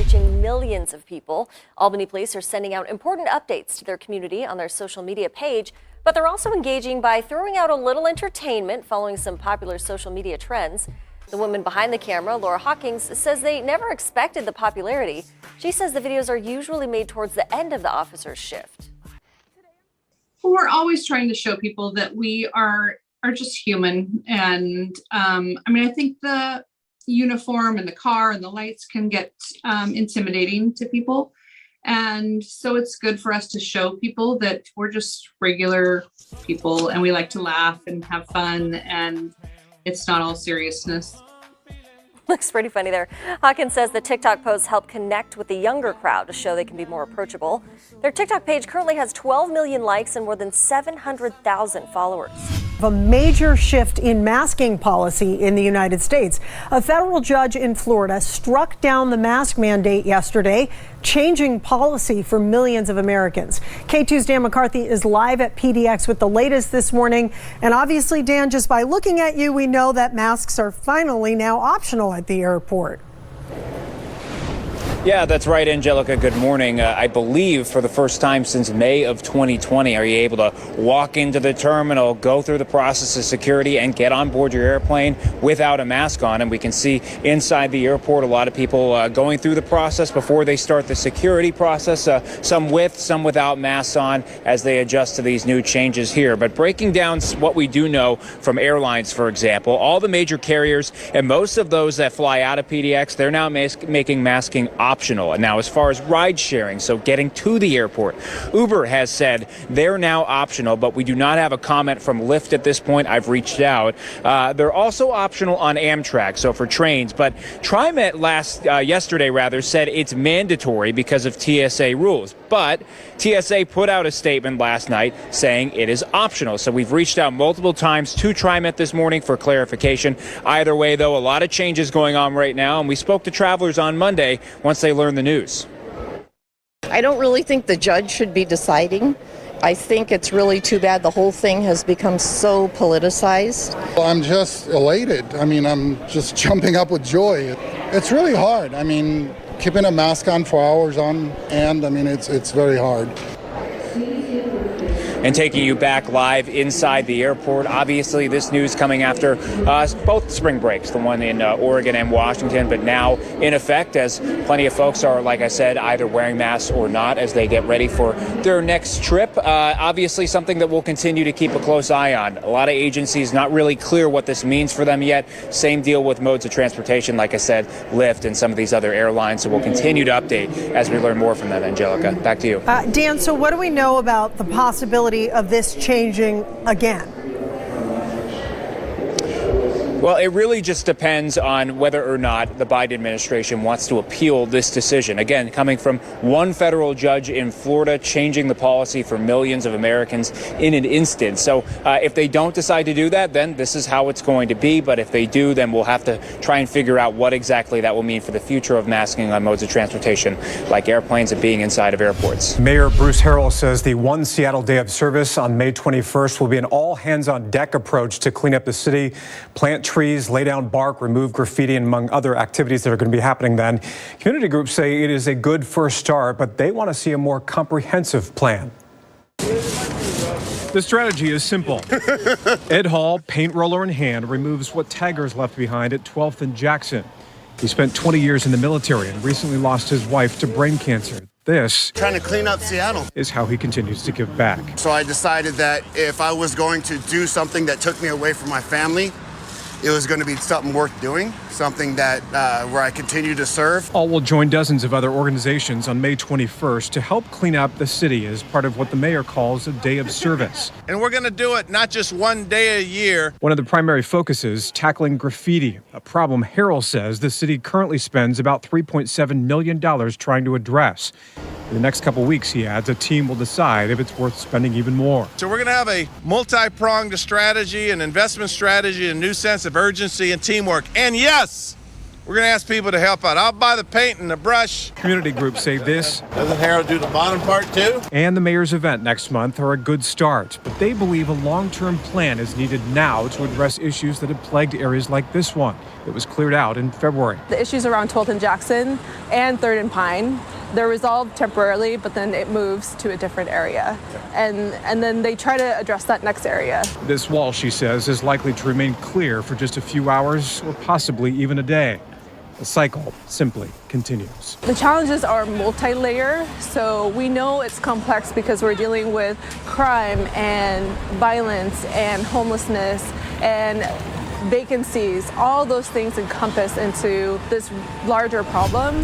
reaching millions of people. Albany police are sending out important updates to their community on their social media page, but they're also engaging by throwing out a little entertainment following some popular social media trends. The woman behind the camera, Laura Hawkins, says they never expected the popularity. She says the videos are usually made towards the end of the officer's shift. We're always trying to show people that we are just human. And I think the uniform and the car and the lights can get intimidating to people. And so it's good for us to show people that we're just regular people and we like to laugh and have fun, and it's not all seriousness. Looks pretty funny there. Hawkins says the TikTok posts help connect with the younger crowd to show they can be more approachable. Their TikTok page currently has 12 million likes and more than 700,000 followers. A major shift in masking policy in the United States. A federal judge in Florida struck down the mask mandate yesterday, changing policy for millions of Americans. K2's Dan McCarthy is live at PDX with the latest this morning. And obviously, Dan, just by looking at you, we know that masks are finally now optional at the airport. Yeah, that's right, Angelica. Good morning. I believe for the first time since May of 2020, are you able to walk into the terminal, go through the process of security, and get on board your airplane without a mask on. And we can see inside the airport a lot of people going through the process before they start the security process, some with, some without masks on as they adjust to these new changes here. But breaking down what we do know from airlines, for example, all the major carriers and most of those that fly out of PDX, they're now making masking optional. Now, as far as ride sharing, so getting to the airport, Uber has said they're now optional, but we do not have a comment from Lyft at this point. I've reached out. They're also optional on Amtrak, so for trains. But TriMet yesterday said it's mandatory because of TSA rules. But TSA put out a statement last night saying it is optional. So we've reached out multiple times to TriMet this morning for clarification. Either way, though, a lot of changes going on right now, and we spoke to travelers on Monday once they learned the news. I don't really think the judge should be deciding. I think it's really too bad the whole thing has become so politicized. Well, I'm just elated. I'm just jumping up with joy. It's really hard. Keeping a mask on for hours on end, it's very hard. And taking you back live inside the airport. Obviously, this news coming after both spring breaks, the one in Oregon and Washington, but now in effect as plenty of folks are, like I said, either wearing masks or not as they get ready for their next trip. Obviously, something that we'll continue to keep a close eye on. A lot of agencies not really clear what this means for them yet. Same deal with modes of transportation, like I said, Lyft and some of these other airlines. So we'll continue to update as we learn more from them. Angelica, back to you. Dan, so what do we know about the possibility of this changing again? Well, it really just depends on whether or not the Biden administration wants to appeal this decision. Again, coming from one federal judge in Florida, changing the policy for millions of Americans in an instant. So if they don't decide to do that, then this is how it's going to be. But if they do, then we'll have to try and figure out what exactly that will mean for the future of masking on modes of transportation, like airplanes and being inside of airports. Mayor Bruce Harrell says the one Seattle day of service on May 21st will be an all-hands-on-deck approach to clean up the city, plant trees, lay down bark, remove graffiti, and among other activities that are going to be happening then. Community groups say it is a good first start, but they want to see a more comprehensive plan. The strategy is simple. Ed Hall, paint roller in hand, removes what taggers left behind at 12th and Jackson. He spent 20 years in the military and recently lost his wife to brain cancer. This, trying to clean up Seattle, is how he continues to give back. So I decided that if I was going to do something that took me away from my family, it was going to be something worth doing, something that where I continue to serve. All will join dozens of other organizations on May 21st to help clean up the city as part of what the mayor calls a day of service. And we're going to do it not just one day a year. One of the primary focuses, tackling graffiti, a problem Harrell says the city currently spends about $3.7 million trying to address. In the next couple weeks, he adds, a team will decide if it's worth spending even more. So we're going to have a multi-pronged strategy, an investment strategy, a new sense of urgency and teamwork. And yes, We're going to ask people to help out. I'll buy the paint and the brush. Community groups say this Doesn't Harold do the bottom part too? and the mayor's event next month are a good start, but they believe a long-term plan is needed now to address issues that have plagued areas like this one that was cleared out in February. The issues around 12th and Jackson and 3rd and Pine, they're resolved temporarily, but then it moves to a different area. And then they try to address that next area. This wall, she says, is likely to remain clear for just a few hours or possibly even a day. The cycle simply continues. The challenges are multi-layer, so we know it's complex because we're dealing with crime and violence and homelessness and vacancies. All those things encompass into this larger problem.